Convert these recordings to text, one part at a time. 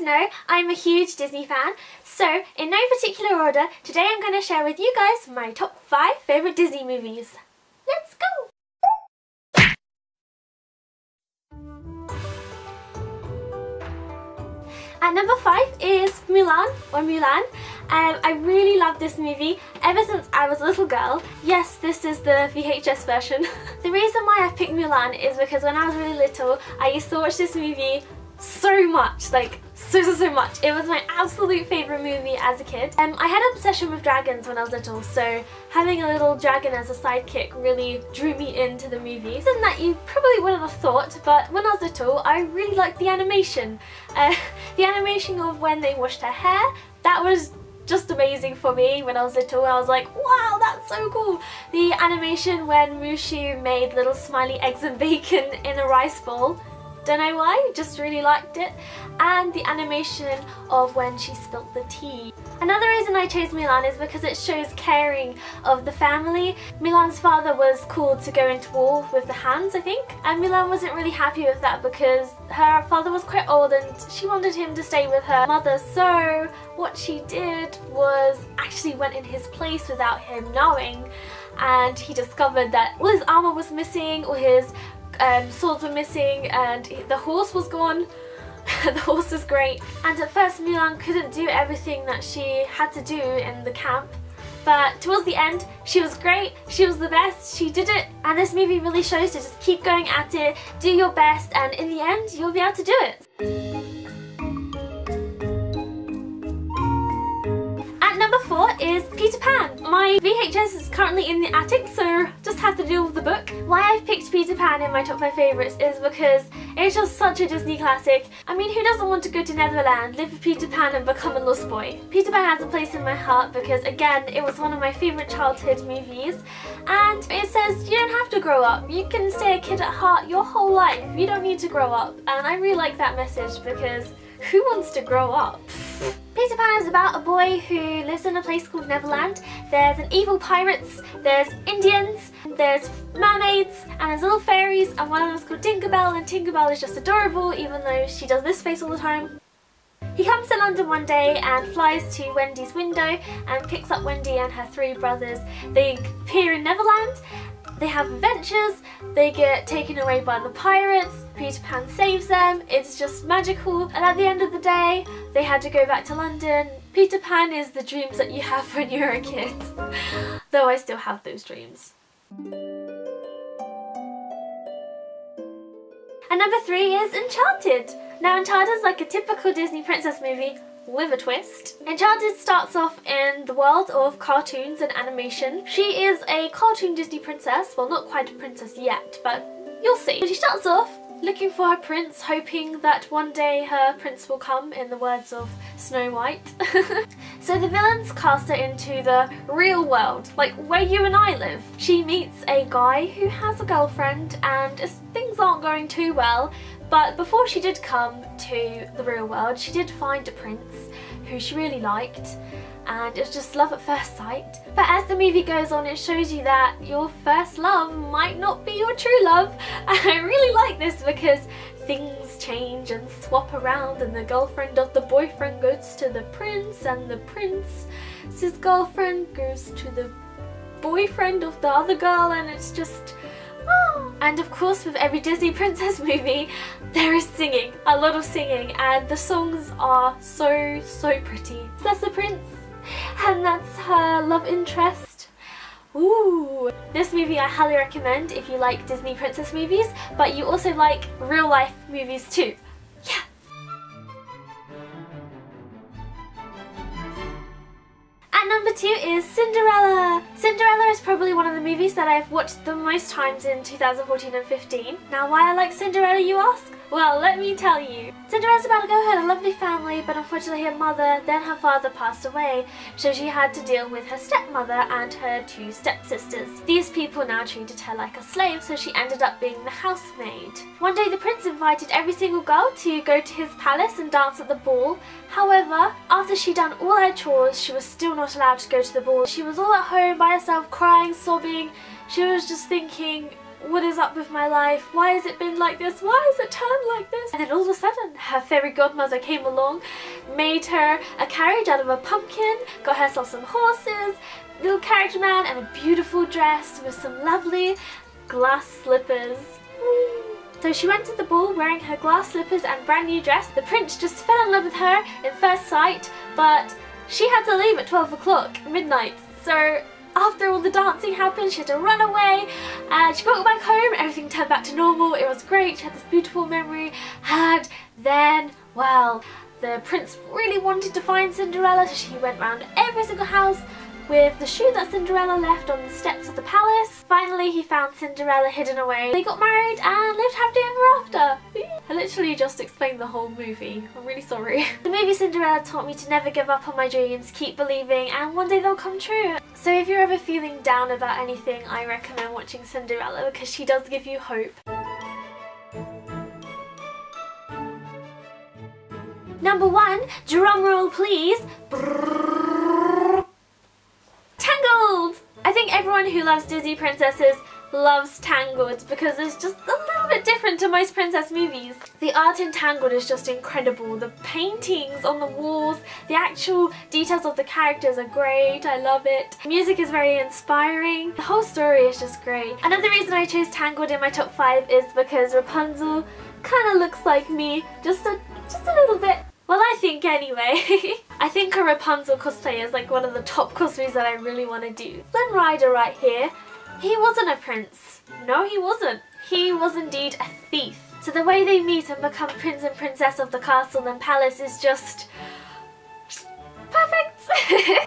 know, I'm a huge Disney fan, so in no particular order, today I'm going to share with you guys my top 5 favourite Disney movies. Let's go! At number 5 is Mulan, or Mulan. I really love this movie ever since I was a little girl. Yes, this is the VHS version. The reason why I picked Mulan is because when I was really little, I used to watch this movie so much, like so much. It was my absolute favourite movie as a kid. I had an obsession with dragons when I was little, so having a little dragon as a sidekick really drew me into the movie. Something that you probably wouldn't have thought, but when I was little I really liked the animation. The animation of when they washed her hair, that was just amazing for me when I was little. I was like, wow, that's so cool. The animation when Mushu made little smiley eggs and bacon in a rice bowl, don't know why, just really liked it. And the animation of when she spilt the tea. Another reason I chose Mulan is because it shows caring of the family. Mulan's father was called to go into war with the Hands, I think, and Mulan wasn't really happy with that because her father was quite old and she wanted him to stay with her mother, so what she did was actually went in his place without him knowing, and he discovered that all his armour was missing, all his swords were missing, and the horse was gone. The horse was great, and at first Mulan couldn't do everything that she had to do in the camp, but towards the end she was great, she was the best, she did it, and this movie really shows to just keep going at it, do your best, and in the end you'll be able to do it. At number 4 is Peter Pan. My VHS is currently in the attic, so just have to deal with the book. Why I've picked Peter Pan in my top 5 favourites is because it's just such a Disney classic. I mean, who doesn't want to go to Neverland, live with Peter Pan and become a lost boy? Peter Pan has a place in my heart because, again, it was one of my favourite childhood movies, and it says you don't have to grow up. You can stay a kid at heart your whole life. You don't need to grow up, and I really like that message because who wants to grow up? Peter Pan is about a boy who lives in a place called Neverland. There's an evil pirates, there's Indians, there's mermaids, and there's little fairies, and one of them is called Tinkerbell, and Tinkerbell is just adorable even though she does this face all the time. He comes to London one day and flies to Wendy's window and picks up Wendy and her 3 brothers. They appear in Neverland. They have adventures, they get taken away by the pirates, Peter Pan saves them, it's just magical, and at the end of the day they had to go back to London. Peter Pan is the dreams that you have when you're a kid, though I still have those dreams. And number 3 is Enchanted. Now Enchanted is like a typical Disney princess movie with a twist. Enchanted starts off in the world of cartoons and animation. She is a cartoon Disney princess, well, not quite a princess yet, but you'll see. She starts off looking for her prince, hoping that one day her prince will come, in the words of Snow White. So the villains cast her into the real world, like where you and I live. She meets a guy who has a girlfriend, and things aren't going too well. But before she did come to the real world, she did find a prince who she really liked, and it was just love at first sight. But as the movie goes on, it shows you that your first love might not be your true love, and I really like this because things change and swap around, and the girlfriend of the boyfriend goes to the prince, and the prince's girlfriend goes to the boyfriend of the other girl, and it's just... And of course, with every Disney princess movie there is singing, a lot of singing, and the songs are so pretty. So that's the prince, and that's her love interest. Ooh! This movie I highly recommend if you like Disney princess movies, but you also like real life movies too. Yeah! At number 2 is Cinderella. Cinderella is probably one of the movies that I've watched the most times in 2014 and 15. Now, why I like Cinderella, you ask? Well, let me tell you. Cinderella's about a girl who had a lovely family, but unfortunately her mother, then her father, passed away, so she had to deal with her stepmother and her 2 stepsisters. These people now treated her like a slave, so she ended up being the housemaid. One day the prince invited every single girl to go to his palace and dance at the ball. However, after she'd done all her chores, she was still not allowed to go to the ball. She was all at home by herself, crying, sobbing. She was just thinking, what is up with my life? Why has it been like this? Why has it turned like this? And then all of a sudden, her fairy godmother came along, made her a carriage out of a pumpkin, got herself some horses, little carriage man, and a beautiful dress with some lovely glass slippers. So she went to the ball wearing her glass slippers and brand new dress. The prince just fell in love with her in first sight, but she had to leave at 12 o'clock midnight. So after all the dancing happened, she had to run away, and she got back home, everything turned back to normal, it was great, she had this beautiful memory, and then, well, the prince really wanted to find Cinderella, so she went round every single house with the shoe that Cinderella left on the steps of the palace. Finally, he found Cinderella hidden away. They got married and lived happily ever after. I literally just explained the whole movie. I'm really sorry. The movie Cinderella taught me to never give up on my dreams, keep believing, and one day they'll come true. So if you're ever feeling down about anything, I recommend watching Cinderella because she does give you hope. Number 1, drum roll please. Tangled! I think everyone who loves Disney princesses loves Tangled because it's just a little bit different to most princess movies. The art in Tangled is just incredible. The paintings on the walls, the actual details of the characters are great. I love it. The music is very inspiring. The whole story is just great. Another reason I chose Tangled in my top 5 is because Rapunzel kind of looks like me, just a little bit. Well, I think anyway. I think a Rapunzel cosplay is like one of the top cosplays that I really want to do. Flynn Rider right here, he wasn't a prince. No, he wasn't. He was indeed a thief. So the way they meet and become prince and princess of the castle and palace is just perfect.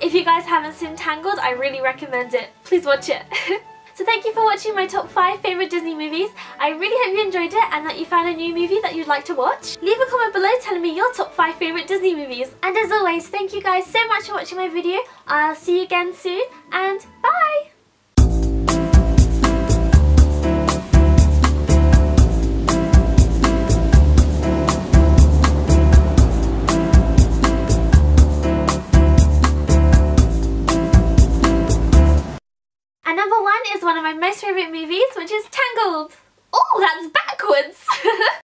If you guys haven't seen Tangled, I really recommend it. Please watch it. So thank you for watching my top 5 favourite Disney movies. I really hope you enjoyed it and that you found a new movie that you'd like to watch. Leave a comment below telling me your top 5 favourite Disney movies. And as always, thank you guys so much for watching my video. I'll see you again soon, and bye! And number 1 is one of my most favourite movies, which is Tangled. Oh, that's backwards!